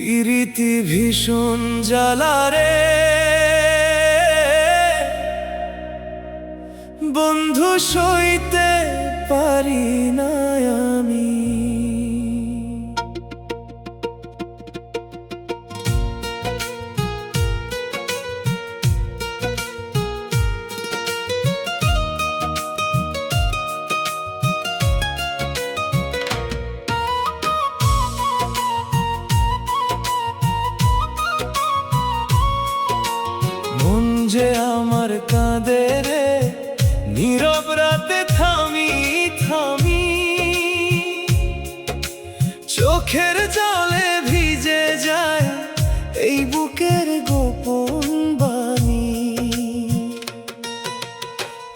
পিরিতি ভীষণ জ্বালারে বন্ধু সইতে পারি না আমি। মন যে আমার কাঁদে রে নীরব রাতে থামি থামি, চোখের জলে ভিজে যায় এই বুকের গোপন বাণী।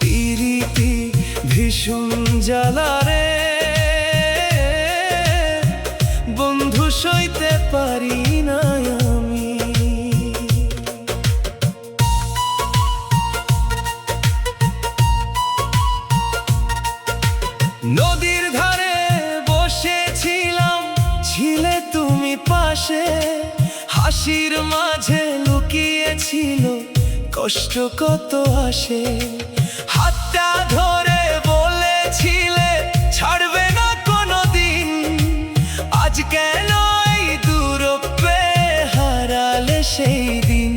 পিরিতি ভীষণ জ্বালারে বন্ধু সইতে পারি না আমি। নদীর ধারে বসেছিলাম, ছিলে তুমি পাশে, হাসির মাঝে লুকিয়েছিল কষ্ট কত আসে। হাতটা ধরে বলেছিলে ছাড়বে না কোনোদিন, আজ কেন এই দূরত্বে হারালে সেই দিন।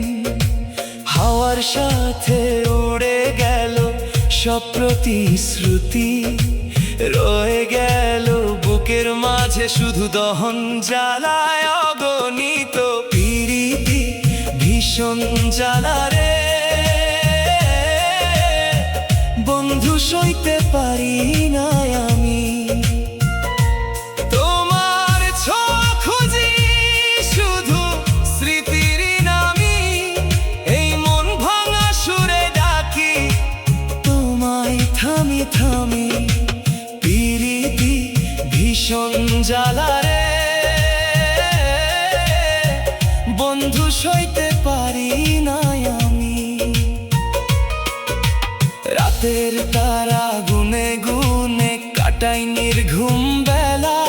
হাওয়ার সাথে উড়ে গেল সব প্রতিশ্রুতি, রয়ে গেল বুকের মাঝে শুধু দহন জ্বালায় অগণিত। পিরিতি ভীষণ জ্বালারে বন্ধু সইতে পারি না আমি। তোমার ছোঁয়া খুঁজি শুধু স্মৃতির নামি, এই মন ভাঙা সুরে ডাকি তোমায় থামি থামি। পিরিতি ভীষণ জ্বালারে বন্ধু সইতে পারি না আমি। রাতের তারা গুনে গুনে কাটাই নির্ঘুম বেলা,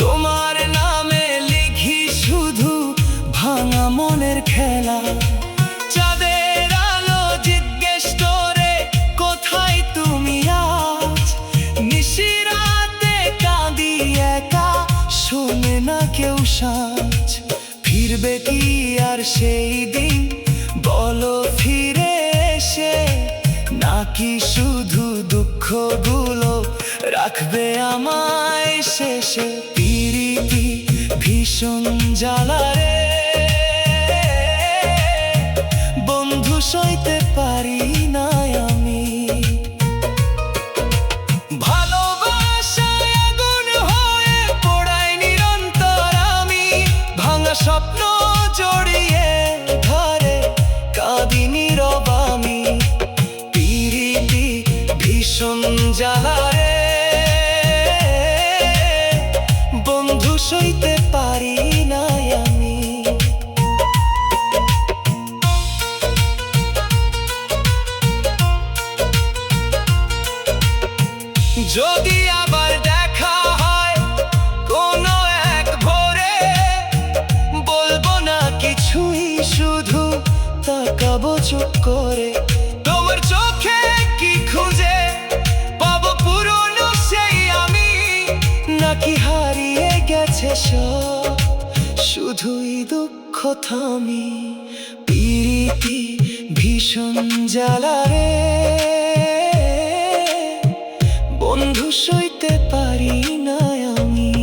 তোমার নামে লিখি শুধু ভাঙা মনের খেলা। চাঁদের আলো জিজ্ঞেস করে কোথায় তুমি আজ, নিশিরাতে কাঁদি একা শোনে না কেউ সাজ। ফিরবে কি আর সেই দিন বলো ফিরে এসে, নাকি শুধু দুঃখগুলো রাখবে আমায় শেষে। পিরিতি ভীষণ জ্বালারে বন্ধু সইতে পারি না আমি। ভালোবাসায় আগুন হয়ে পোড়াই নিরন্তর আমি, ভাঙা স্বপ্ন জড়িয়ে ধরে কাঁদি নীরব আমি। পিরিতি ভীষণ জ্বালারে বন্ধু সইতে পারি না আমি। যদি আবার দেখা হয় কোনো এক ভোরে, বলবো না কিছুই শুধু তাকাবো চুপ করে। তোমার চোখে কি খুঁজে পাবো পুরনো সেই আমি, নাকি হারিয়ে গেছে সব শুধুই দুঃখ থামি। পিরিতি ভীষণ জ্বালারে বন্ধু সইতে পারি না আমি।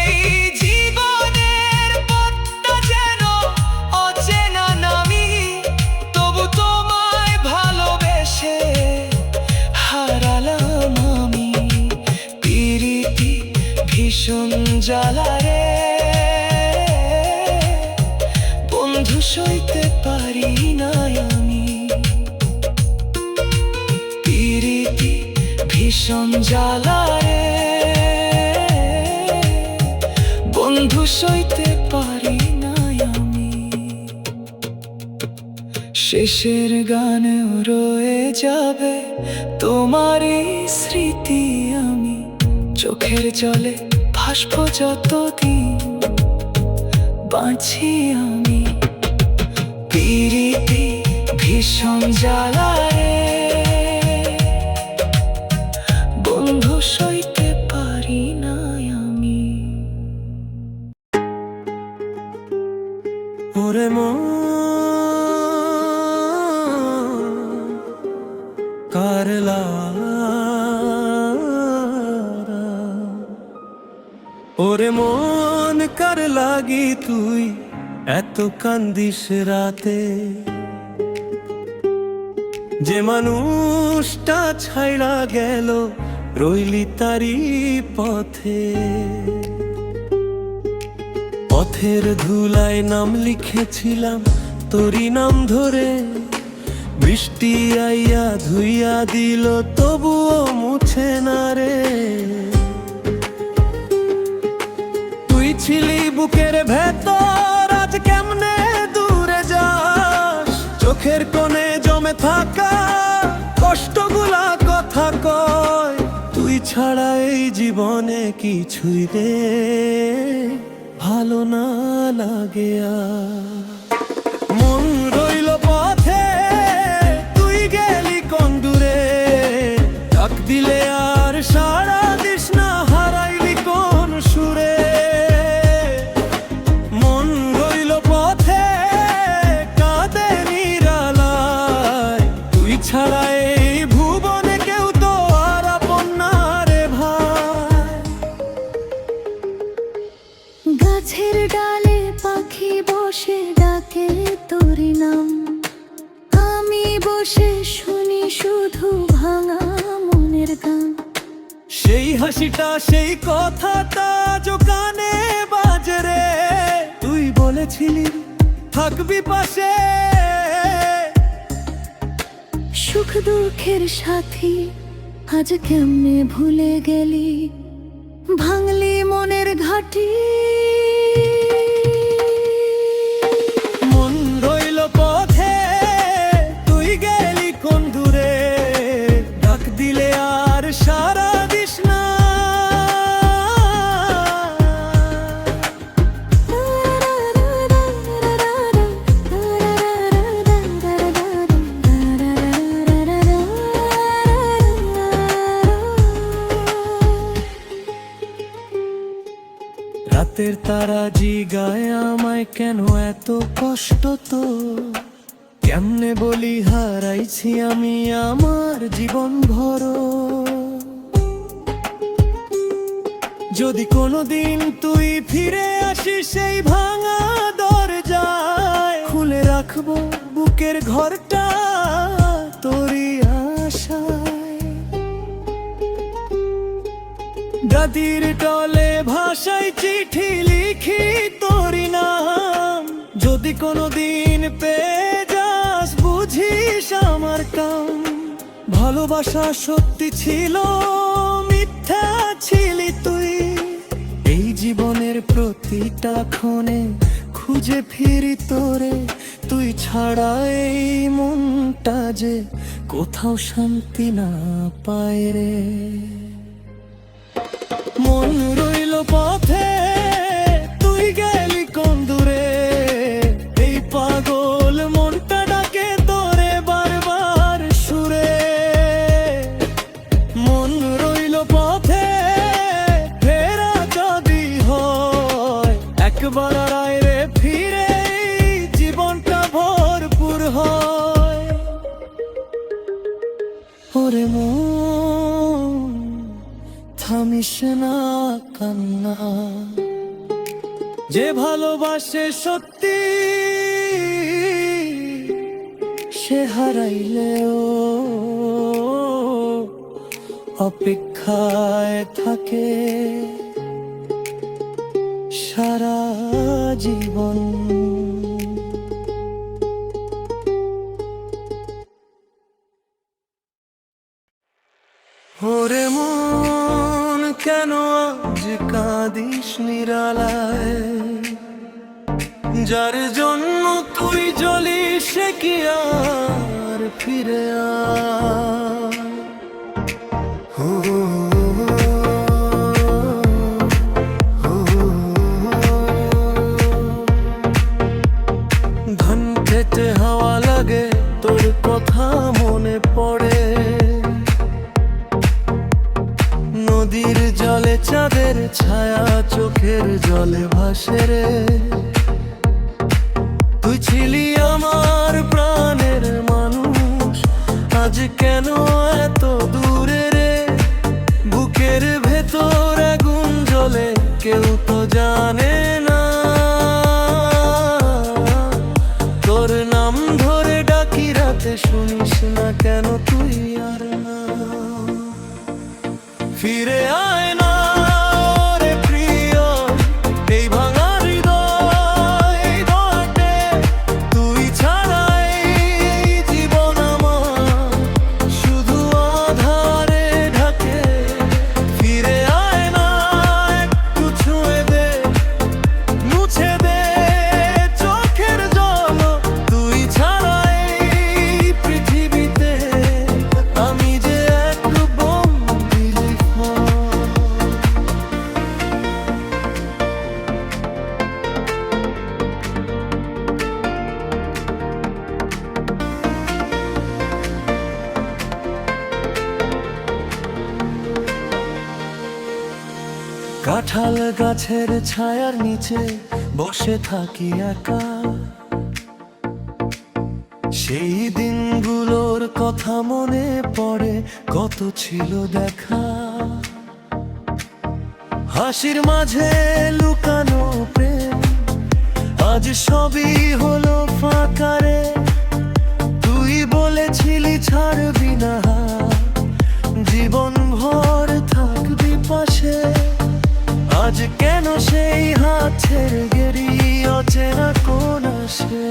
এই জীবনের পথটা যেন অচেনা নামি, তবু তোমায় ভালোবেসে হারালাম আমি। পিরিতি ভীষণ জ্বালারে বন্ধু সইতে পারি না আমি। পিরিতি ভীষণ জ্বালারে বন্ধু সইতে পারি না আমি। শেষের গানেও রয়ে যাবে তোমারই স্মৃতি আমি, চোখের জলে ভাসবো যতদিন। বাঁচি আমি। পিরিতি ভীষণ জ্বালায়, বন্ধু সইতে পারি না আমি। ওরে মন কারলা, ওরে মন কার লাগি তুই এত কান্দিস রাতে? যে মানুষটা ছাইড়া গেল রইলি তারি পথে। পথের ধুলায় নাম লিখেছিলাম তোরি নাম ধরে, বৃষ্টি আইয়া ধুইয়া দিল তবুও মুছে না রে। তুই ছিলি বুকের ভেতর, আজ কেমনে দূরে যাস? চোখের কোণে জমে থাকা কষ্টগুলা কথা কয়, তুই ছাড়া এই জীবনে কিছুই রে ভালো না লাগে আর। মন রইল পথে, তুই গেলি কোন দূরে, ডাক দিলে আর সাড়া দিস না, হারাইলি কোন সুরে। মন রইল পথে, কাঁদে নিরালায়, তুই ছাড়া এই ভুবনে কেউ তো আর আপন না রে ভাই। গাছের ডালে পাখি বসে ডাকে তোরি নাম, আমি বসে শুনি শুধু ভাঙা মনের গান। সেই হাসিটা সেই কথাটা যো কানে বাজে রে, তুই বলেছিলি থাকবি পাশে। সুখ দুঃখের সাথী আজ কেমনে ভুলে গেলি, ভাঙলি মনের ঘাটি। মন রইল পথে, তুই গেলি কোন দূরে, ডাক দিলে আর সারা দিস না। রাতের তারা জিগায় আমায় কেন এত কষ্ট তো, কেমনে বলি হারাইছি আমি আমার জীবন ভর। যদি কোনোদিন তুই ফিরে আসিস সেই ভাঙা দরজায়, খুলে রাখবো বুকের ঘরটা তোরই আশায়। দাদির টলে ভাষায় চিঠি লিখি তোরি নাম, যদি কোনোদিন পেয়ে যাস বুঝিস আমার কাম। ভালোবাসা সত্যি ছিল, মিথ্যা ছিলি তুই। এই জীবনের প্রতিটা ক্ষণে খুঁজে ফিরি তোরে, তুই ছাড়া এই মনটা যে কোথাও শান্তি না পায় রে। মন রইল পথে, তুই গেলি কোন দূরে, এই পাগল মনটা ডাকে তোরে বারবার সুরে। মন রইল পথে, ফেরা যদি হয় একবার আয় রে ফিরে, জীবনটা ভরপুর হয়। ওরে মন থামিস না কান্না, যে ভালোবাসে সত্যি সে হারাইলেও অপেক্ষায় থাকে সারা জীবন। ওরে মন কেন আজ কাঁদিস নিরালায়, যার জন্য তুই জ্বলিস সে কি আর ফিরে আয়। চোখের জলে ভাসে রে। তুই ছিলি আমার প্রাণের মানুষ, আজ কেন এত দূরে রে? বুকের ভেতর আগুন জ্বলে, কেউ তো জানে না। তোর নাম ধরে ডাকি রাতে, শুনিস না কেন তুই আর না? ফিরে আয় না রে প্রিয়, এই ভাঙা হৃদয় দোয়াটে। তুই ছাড়াই জীবন আমার শুধু আধারে ঢাকে। ফিরে আয় না, একটু ছুঁয়ে দে, মুছে দে চোখের জল। তুই ছাড়াই পৃথিবীতে আমি যে এক বন্দি লিখন। কাঁঠাল গাছের ছায়ার নিচে বসে থাকি একা। সেই দিনগুলোর কথা মনে পড়ে, কত ছিল দেখা। হাসির মাঝে লুকানো প্রেম, আজ সবই হলো ফাঁকা রে। তুই বলেছিলি ছাড়বি না, জীবন ভর থাকবি পাশে। আজ কেন সেই হাত ছেড়ে গেলি, অচেনা কোন আসে?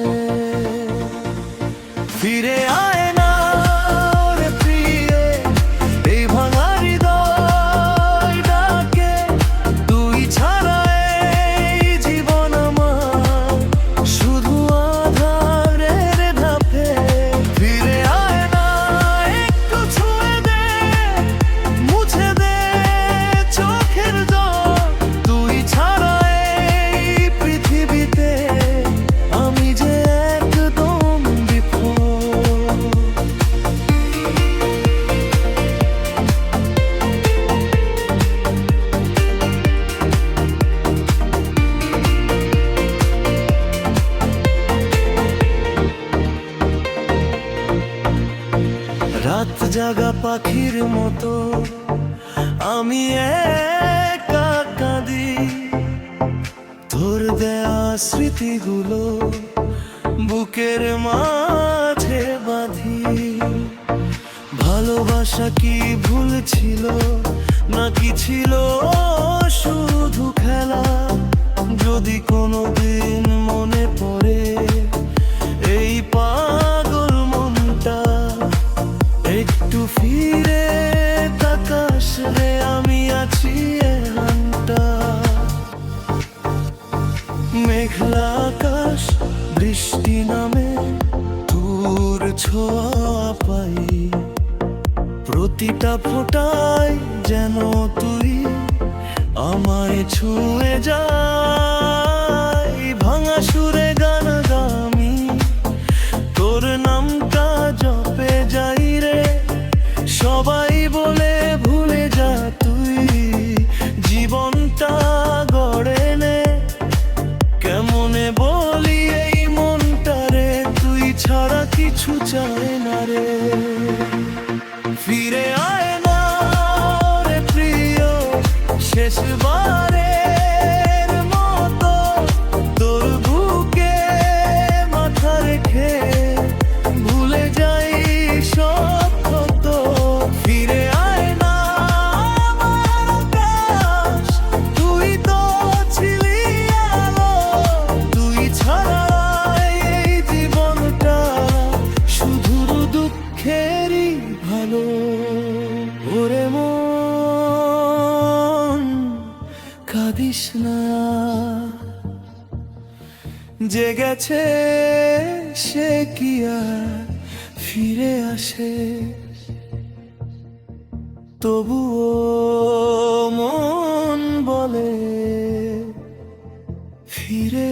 ফিরে আয় না রে প্রিয়ে, এই ভাঙা হৃদয় ডাকে। তুই ছাড়া এই জীবন আমার শুধু আধারের ধাপে। ফিরে আয় না, একটু ছুঁয়ে দে, মুছে দে চোখের জল। তুই ছাড়া এই পৃথিবীতে আমি যে একদম বিফল। রাত জাগা পাখির মতো আমি একা কাঁদি। তোর দেয়া স্মৃতিগুলো বুকের মাঝে বাঁধি। ভালোবাসা কি ভুল ছিল, নাকি ছিল শুধু খেলা? যদি কোনোদিন মনে পড়ে এই পাগল মনটা, একটু ফিরে তাকাস রে, আমি আছি এখানটা। মেঘলা আকাশ, বৃষ্টি নামে, তোর ছোঁয়া পাই। প্রতিটা ফোঁটায় যেন তুই আমায় ছুঁয়ে যাই। ভাঙা সুরে গান গামি, তোর নামটা জপে যাই রে। সবাই বলে ভুলে যা তুই, জীবনটা গড়ে নে। কেমনে বলি এই মনটারে, তুই ছাড়া কিছু চায় না রে। ফিরে আয় না রে প্রিয়, শেষবারের মতো তোর বুকে মাথা রেখে ভুলে যাই সব ক্ষত। ফিরে আয় না আমার আকাশ, তুই তো ছিলি আলো। তুই ছাড়া এই জীবনটা শুধু দুঃখেরই ভালো। ওরে মন কাঁদিস না, যে গেছে সে কি আর ফিরে আসে? তবুও মন বলে ফিরে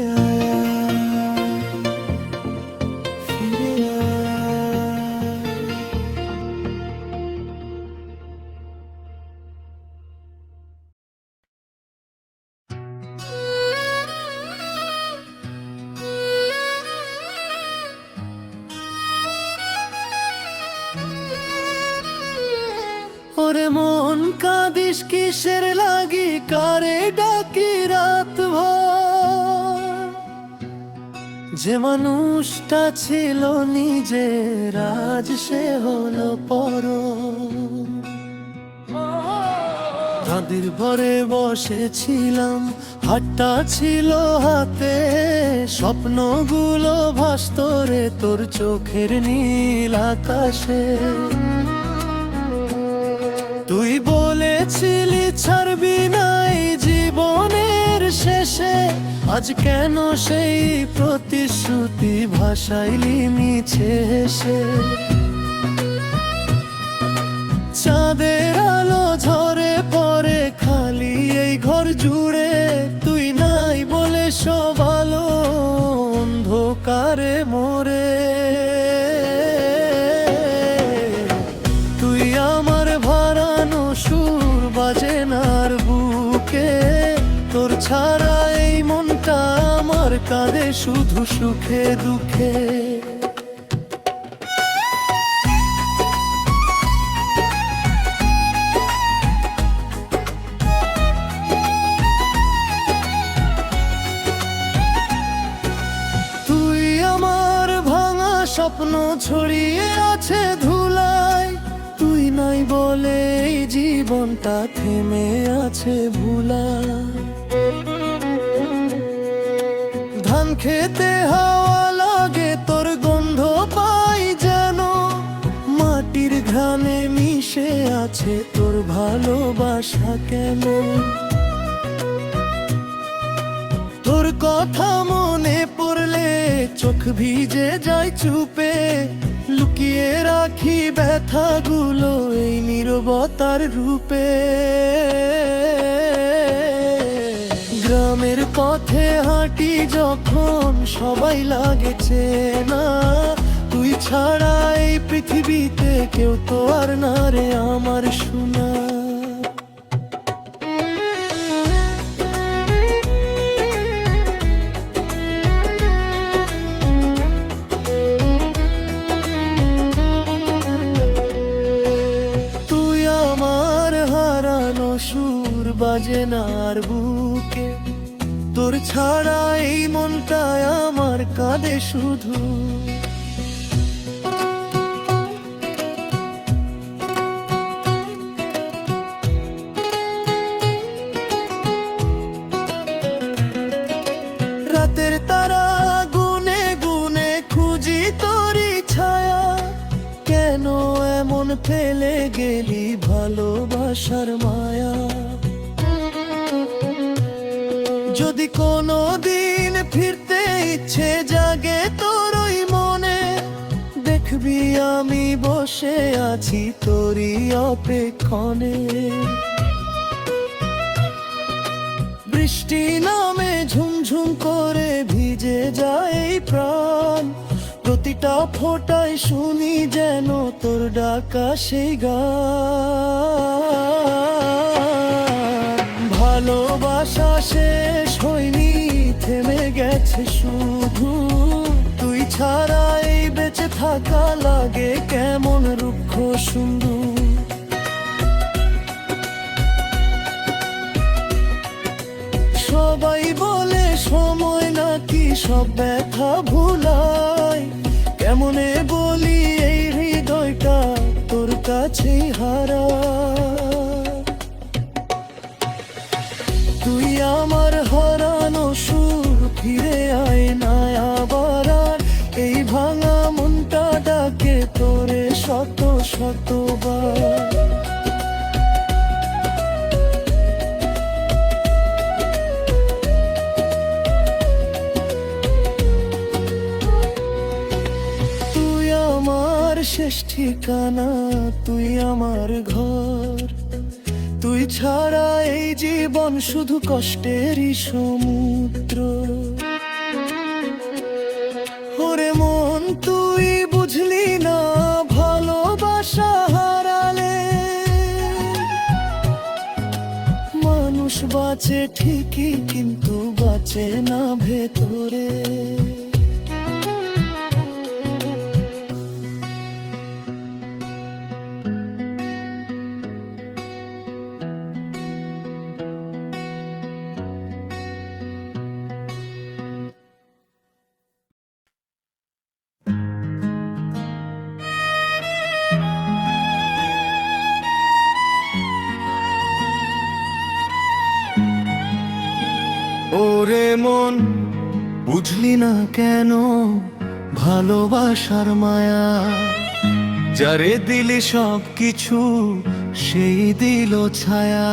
বলিস কিসের লাগি কারে ডাকি রাত ভর? যে মানুষটা ছিল নিজের আজ সে হলো পর। তাদের ভরে বসেছিলাম, হাতটা ছিল হাতে, স্বপ্নগুলো ভাসত রে তোর চোখের নীল আকাশে। তুই বলেছিলি ছাড়বি না এই জীবনের শেষে, আজ কেন সেই প্রতিশ্রুতি ভাসাইলি মিছে হেসে? চাঁদের আলো ঝরে পড়ে খালি এই ঘর জুড়ে, তুই নাই বলে সব আলো অন্ধকারে মরে। তুই আমার ভারানো সুর বাজে নার বুকে, তোর ছাড়া এই মনটা আমার কাঁদে শুধু সুখে দুঃখে। স্বপ্ন ছড়িয়ে আছে ধুলায়, তুই নাই বলে এই জীবনটা থেমে আছে ভুলা। ধান খেতে হাওয়া লাগে তোর গন্ধ পাই যেন, মাটির ঘ্রাণে মিশে আছে তোর ভালোবাসা কেন? তোর কথা মনে পড়লে চোখ ভিজে যায় চুপে, লুকিয়ে রাখি ব্যথাগুলো এই নীরবতার রূপে। গ্রামের পথে হাঁটি যখন সবাই লাগে চেনা, তুই ছাড়া এই পৃথিবীতে কেউ তো আর না রে আমার সোনা। সুর বাজে নার বুকে, তোর ছাড়া এই মনটায় আমার কাঁদে শুধু। রাতের তারা গুনে গুনে খুঁজি তোরই ছায়া, কেন এমন ফেলে গেলি ভালোবাসার মায়া? যদি কোনো দিন ফিরতে ইচ্ছে জাগে তোর ওই মনে, দেখবি আমি বসে আছি তোরই অপেক্ষণে। বৃষ্টি নামে ঝুমঝুম করে ভিজে যায় এই প্রাণ, প্রতিটা ফোঁটায় শুনি যেন তোর ডাকা সেই গান। ভালোবাসা শেষ হয়নি, থেমে গেছে শুধু, তুই ছাড়া এই বেঁচে থাকা লাগে কেমন রুক্ষ সুন্দর। সবাই বলে সময় নাকি সব ব্যথা ভুলায়, কেমনে বলি এই হৃদয়টা তোর কাছেই হারা। তুই আমার হারানো সুর ফিরে আয় না আবার, আর এই ভাঙা মনটা ডাকে তোরে শত শতবার। শেষ ঠিকানা তুই আমার ঘর, তুই ছাড়া এই জীবন শুধু কষ্টেরই সমুদ্র। ওরে মন তুই বুঝলি না ভালোবাসা হারালে, মানুষ বাঁচে ঠিকই কিন্তু বাঁচে না ভেতরে। ওরে মন, বুঝলি না কেন ভালোবাসার মায়া? যারে দিলে সব কিছু সেই দিল ছায়া।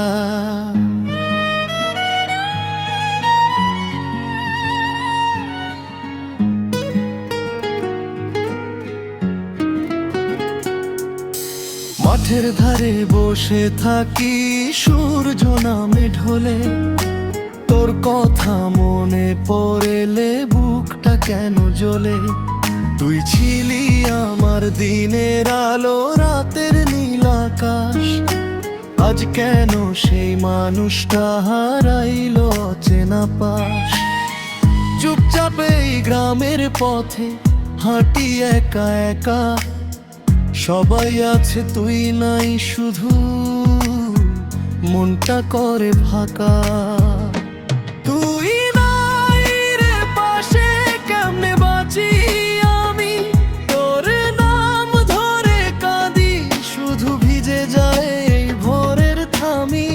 মাঠের ধারে বসে থাকি সূর্য নামে ঢলে, তোর কথা মনে পড়েলে বুকটা কেন জ্বলে। তুই ছিলি আমার দিনের আলো, রাতের নীল আকাশ। আজ কেন সেই মানুষটা হারাইলো অচেনা পাশ। চুপচাপ এই গ্রামের পথে হাঁটি একা একা, সবাই আছে তুই নাই শুধু, মনটা করে ফাঁকা। তুই নাই রে পাশে, কেমনে বাঁচি আমি? তোর নাম ধরে কাঁদি, শুধু ভিজে যায় এই ভোরের থামি।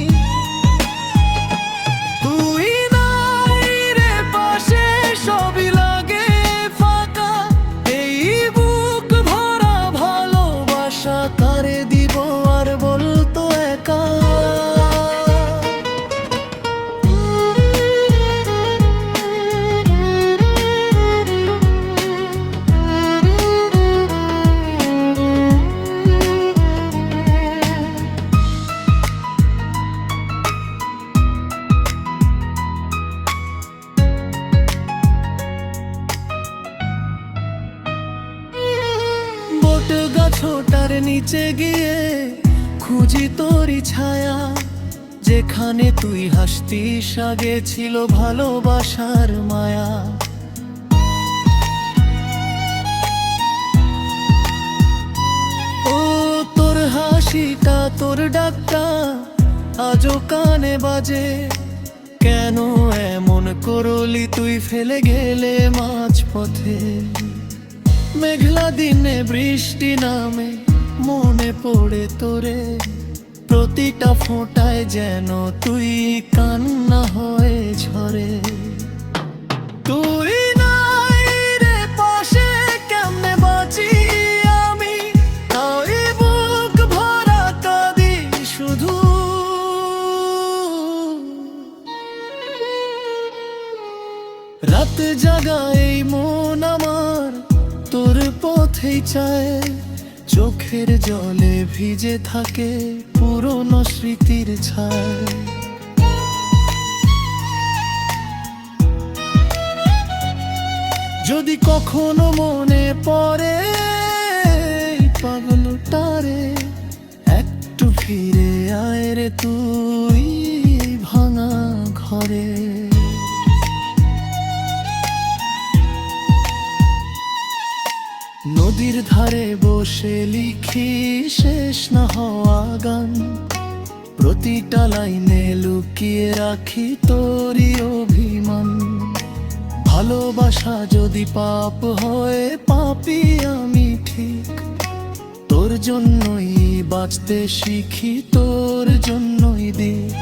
তুই নাই রে পাশে, সবই লাগে ফাঁকা। এই বুক ভরা ভালোবাসা কারে দিব আর বলতো একা? বট গাছটার নিচে গিয়ে খুঁজি তোরই ছায়া, যেখানে তুই হাসতিস আগে ছিল ভালোবাসার মায়া। ও তোর হাসিটা, তোর ডাকটা আজও কানে বাজে। কেন এমন করলি তুই, ফেলে গেলে মাঝ পথে? মেঘলা দিনে বৃষ্টি নামে, মনে পড়ে তোরে। প্রতিটা ফোঁটায় যেন তুই কান্না হয়ে ঝরে। তুই নাই রে পাশে, কেমনে বাঁচি আমি? তাই বুক ভরা কাঁদি শুধু। রাত জাগা এই মন আমার তোর পথেই চায়, চোখের জলে ভিজে থাকে পুরনো স্মৃতির ছায়। যদি কখনো মনে পড়ে এই পাগলটারে, একটু ফিরে আয় রে তুই ভাঙা ঘরে। নদীর ধারে বসে লিখি শেষ না হওয়া গান, প্রতিটা লাইনে লুকিয়ে রাখি তোরই অভিমান। ভালোবাসা যদি পাপ হয়, পাপী আমি ঠিক। তোর জন্যই বাঁচতে শিখি, তোর জন্যই দিক।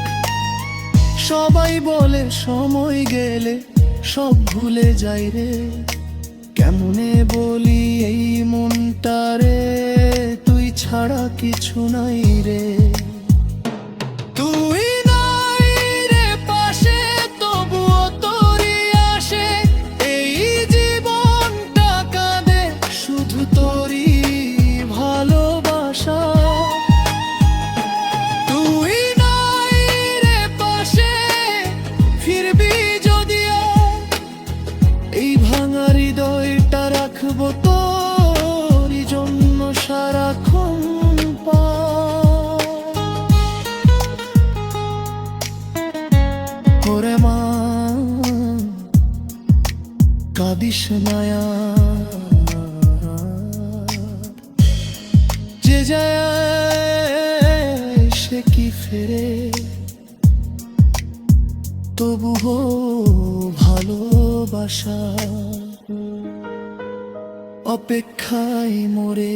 সবাই বলে সময় গেলে সব ভুলে যাই রে, কেমনে বলি এই মনটারে তুই ছাড়া কিছু নাই রে। তুই নাই রে পাশে, তবুও তোরই আসে এই জীবনটা কাঁদে, শুধু তোরই ভালোবাসা। তুই নাই রে পাশে, ফিরবি যদিও এই ভাঙা হৃদয়টা রাখবো তোরই জন্য সারাক্ষণ। ওরে মা, কাঁদিস মায়া, যে যায় সে কি ফেরে, তবুও ভালোবাসা অপেক্ষায় মোরে।